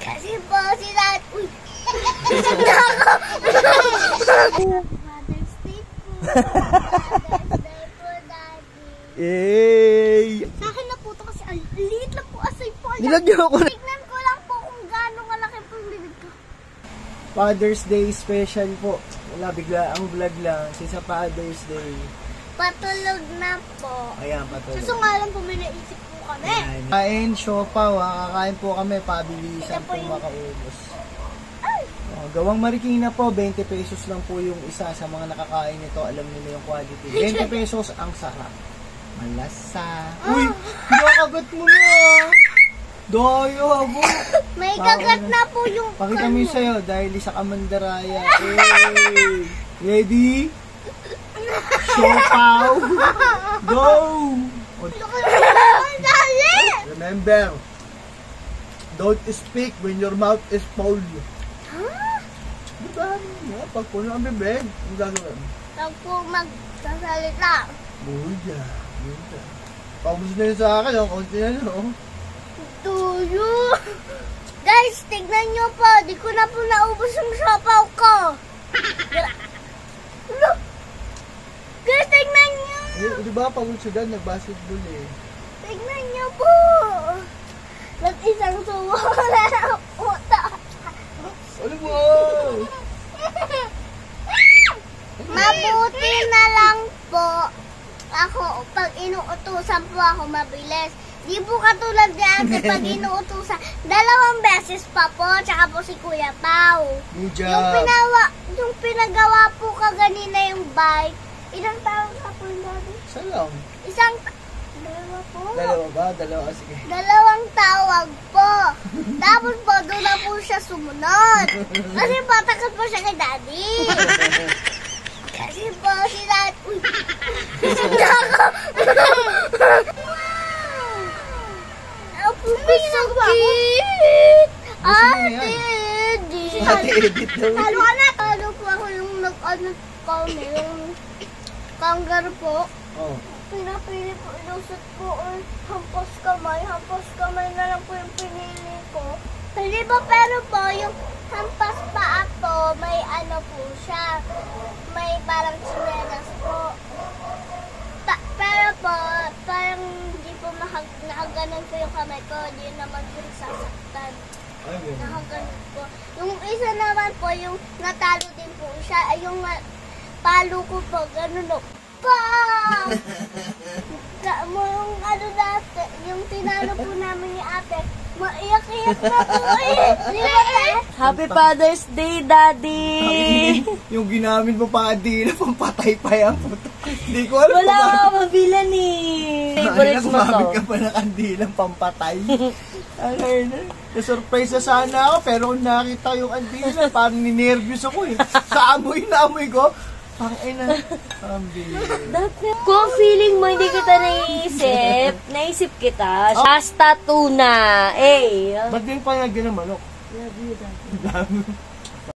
Kasi po sila... Uy! Isang na ako! Father's Day po. Father's Day po, Daddy. Yay! Sa akin na po ito kasi ang liit lang po. Asay po. Nilagyan ko na. Tignan ko lang po kung gaano kalaki po yung bibig ko. Father's Day special po. Wala, bigla ang vlog lang. Sa Father's Day. Patulog na po. Ayan, patulog. Susungalan po may naisip po kami. Ayan. Kain, siopaw. Kakain po kami. Pabilisan Ito po po yung- makaubos. Gawang Marikina po, 20 pesos lang po yung isa. Sa mga nakakain nito, alam nila yung quality. 20 pesos, ang sarap. Malasa. Uy, pinakagat mo na. Dayo, abo. May kagat na po yung... Pakita mo yung sayo, dahil sa Kamandaraya. Hey! Ready? Siopaw! Go! Dali! Remember, don't speak when your mouth is full. Diba? Pag puno ang bibig, ang gagawin? Huwag po magsasalita. Buya. Buya. Paubos na yun sa akin, kaunti na yun, oh. Tuyo! Guys, tignan nyo po. Di ko na po naubos yung sapaw ko. Look! Guys, tignan nyo! Eh, di ba pagod siya dyan, nag-basketball eh. Tignan nyo po! Nag-isang suwa wala na po. Ano mo? Mabuti na lang po. Ako, pag inuutusan po ako, mabilis. Di po katulad ni ate pag inuutusan. 2 beses pa po, tsaka po si Kuya Pao. Good job. Yung pinagawa po kaganina yung bike, ilang tawag ka po yung dati? Isa lang. Dalawa po. Dalawa ba? Dalawa, sige. 2 tawag po. Tapos po, doon na po siya sumunod. Kasi patakot po siya kay Daddy. Kasi po si Daddy... Uy! Isang na ako! Wow! May sakit! Ate Edith! Ate Edith daw. Talo ka na! Talo po ako yung nag-ano kami, yung kangaroo po. Oh. Pinapili po, ilusot po, or hampas kamay na lang po yung pinili ko. Hindi ba, pero po, yung hampas pa ako, may ano po siya, may parang tsinelas po. Pero po, parang hindi po nakaganon po yung kamay ko, hindi naman po sasaktan. Ay, ganun. Nakaganon po. Yung isa naman po, yung natalo din po siya, ay yung palo ko po, ganun o. Pa! Yung ano dati, yung tinalo po namin ni ate, maiyak-iyak na po eh. Di ba, te? Happy Father's Day, Daddy! Yung ginamit mo pa na pampatay pa yan. Hindi ko alam Wala ka mabilan eh. Favorites mo to. Gumamit ka pa ng kandilang pampatay. Na-surprise na sana ako, pero kung nakita yung kandila, parang ninervyos ako eh. Sa amoy na amoy ko, parang ina. Kung feeling mo hindi kita naisip kita. Shasta tuna. Eh. Ba't din pa nagyan ng manok? Love you, Daddy.